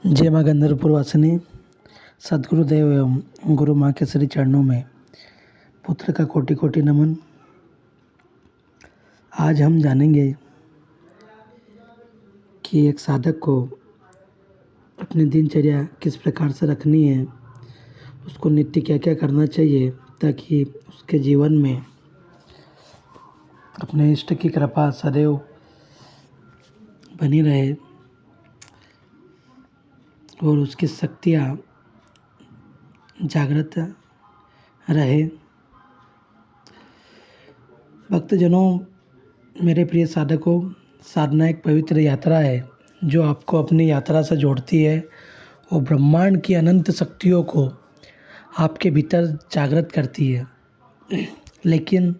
जय माँ गंधर्वपुर वासिनी। सद्गुरुदेव एवं गुरु माँ के श्री चरणों में पुत्र का कोटि कोटि नमन। आज हम जानेंगे कि एक साधक को अपनी दिनचर्या किस प्रकार से रखनी है, उसको नित्य क्या क्या करना चाहिए ताकि उसके जीवन में अपने इष्ट की कृपा सदैव बनी रहे और उसकी शक्तियाँ जागृत रहे। भक्तजनों, मेरे प्रिय साधकों, साधना एक पवित्र यात्रा है जो आपको अपनी यात्रा से जोड़ती है और ब्रह्मांड की अनंत शक्तियों को आपके भीतर जागृत करती है। लेकिन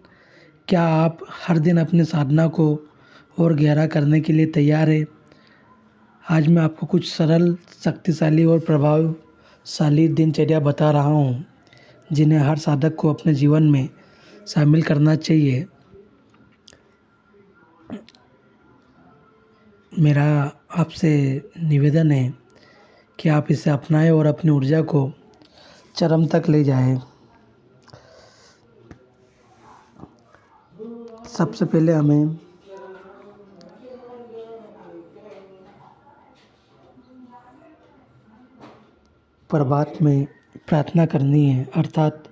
क्या आप हर दिन अपनी साधना को और गहरा करने के लिए तैयार हैं? आज मैं आपको कुछ सरल, शक्तिशाली और प्रभावशाली दिनचर्या बता रहा हूँ जिन्हें हर साधक को अपने जीवन में शामिल करना चाहिए। मेरा आपसे निवेदन है कि आप इसे अपनाएं और अपनी ऊर्जा को चरम तक ले जाएं। सबसे पहले हमें प्रभात में प्रार्थना करनी है, अर्थात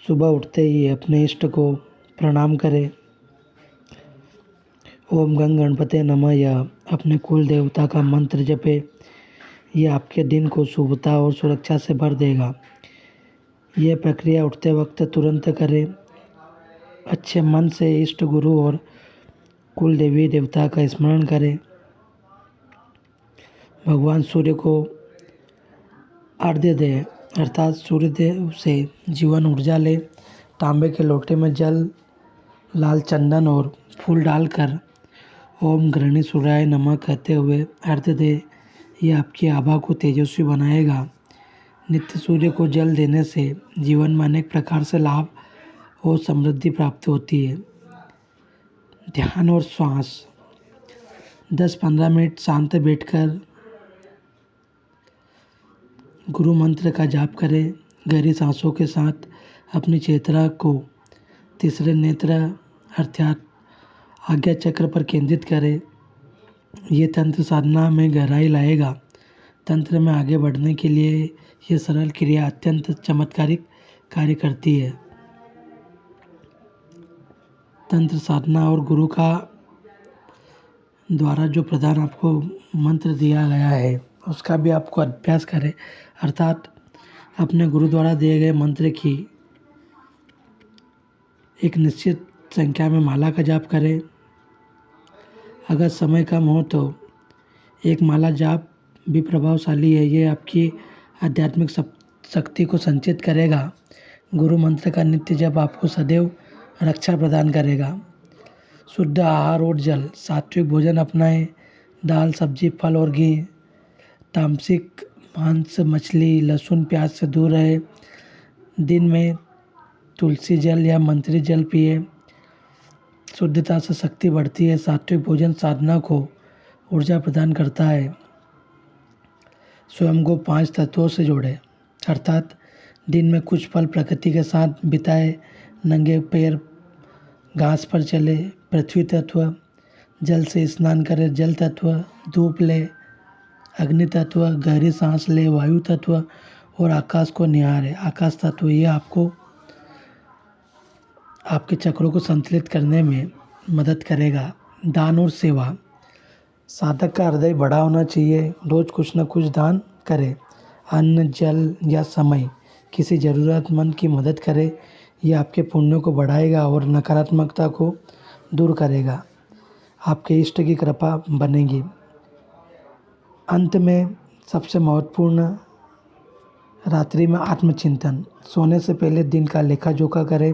सुबह उठते ही अपने इष्ट को प्रणाम करें। ओम गंग गणपते नमः या अपने कुल देवता का मंत्र जपे। ये आपके दिन को शुभता और सुरक्षा से भर देगा। यह प्रक्रिया उठते वक्त तुरंत करें। अच्छे मन से इष्ट गुरु और कुल देवी देवता का स्मरण करें। भगवान सूर्य को अर्घ्य दें, अर्थात सूर्यदेव से जीवन ऊर्जा लें। तांबे के लोटे में जल, लाल चंदन और फूल डालकर ओम गृहिणी सूर्याय नमः कहते हुए अर्घ्य दें। यह आपकी आभा को तेजस्वी बनाएगा। नित्य सूर्य को जल देने से जीवन में अनेक प्रकार से लाभ और समृद्धि प्राप्त होती है। ध्यान और श्वास 10-15 मिनट शांत बैठकर गुरु मंत्र का जाप करें। गहरी सांसों के साथ अपनी चेतना को तीसरे नेत्र अर्थात आज्ञा चक्र पर केंद्रित करें। ये तंत्र साधना में गहराई लाएगा। तंत्र में आगे बढ़ने के लिए यह सरल क्रिया अत्यंत चमत्कारिक कार्य करती है। तंत्र साधना और गुरु का द्वारा जो प्रदान आपको मंत्र दिया गया है उसका भी आपको अभ्यास करें, अर्थात अपने गुरु द्वारा दिए गए मंत्र की एक निश्चित संख्या में माला का जाप करें। अगर समय कम हो तो एक माला जाप भी प्रभावशाली है। ये आपकी आध्यात्मिक शक्ति को संचित करेगा। गुरु मंत्र का नित्य जप आपको सदैव रक्षा प्रदान करेगा। शुद्ध आहार और जल, सात्विक भोजन अपनाएं। दाल, सब्जी, फल और घी, तामसिक मांस, मछली, लहसुन, प्याज से दूर रहे। दिन में तुलसी जल या मंत्री जल पिए। शुद्धता से शक्ति बढ़ती है। सात्विक भोजन साधना को ऊर्जा प्रदान करता है। स्वयं को 5 तत्वों से जोड़े, अर्थात दिन में कुछ पल प्रकृति के साथ बिताए। नंगे पैर घास पर चले। पृथ्वी तत्व, जल से स्नान करें। जल तत्व, धूप ले। अग्नि तत्व, गहरी सांस ले। वायु तत्व और आकाश को निहारे। आकाश तत्व, ये आपको आपके चक्रों को संतुलित करने में मदद करेगा। दान और सेवा, साधक का हृदय बड़ा होना चाहिए। रोज कुछ न कुछ दान करें। अन्न, जल या समय, किसी ज़रूरतमंद की मदद करें। यह आपके पुण्यों को बढ़ाएगा और नकारात्मकता को दूर करेगा। आपके इष्ट की कृपा बनेगी। अंत में सबसे महत्वपूर्ण, रात्रि में आत्मचिंतन। सोने से पहले दिन का लेखा जोखा करें।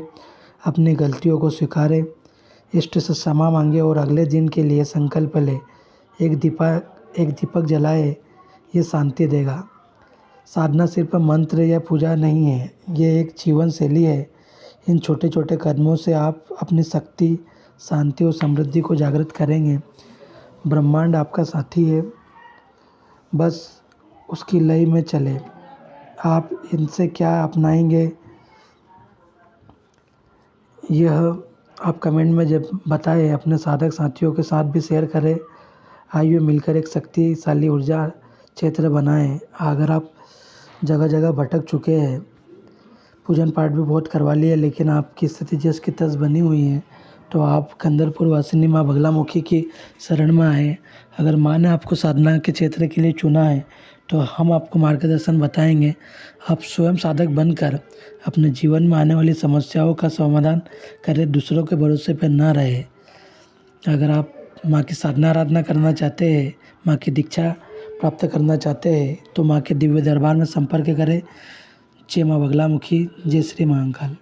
अपनी गलतियों को स्वीकारें। इष्ट से क्षमा मांगे और अगले दिन के लिए संकल्प ले। एक दीपक जलाए, ये शांति देगा। साधना सिर्फ मंत्र या पूजा नहीं है, ये एक जीवन शैली है। इन छोटे छोटे कदमों से आप अपनी शक्ति, शांति और समृद्धि को जागृत करेंगे। ब्रह्मांड आपका साथी है। बस उसकी लय में चले। आप इनसे क्या अपनाएंगे, यह आप कमेंट में जब बताएं, अपने साधक साथियों के साथ भी शेयर करें। आइए मिलकर एक शक्तिशाली ऊर्जा क्षेत्र बनाएं। अगर आप जगह जगह भटक चुके हैं, पूजन पाठ भी बहुत करवा लिया, लेकिन आपकी स्थिति जस की तस बनी हुई है, तो आप कंदरपुर वासिनी माँ बगलामुखी की शरण में आए। अगर माँ ने आपको साधना के क्षेत्र के लिए चुना है, तो हम आपको मार्गदर्शन बताएंगे। आप स्वयं साधक बनकर अपने जीवन में आने वाली समस्याओं का समाधान करें, दूसरों के भरोसे पर ना रहे। अगर आप माँ की साधना आराधना करना चाहते हैं, माँ की दीक्षा प्राप्त करना चाहते हैं, तो माँ के दिव्य दरबार में संपर्क करें। जय माँ बगलामुखी, जय श्री महाकाल।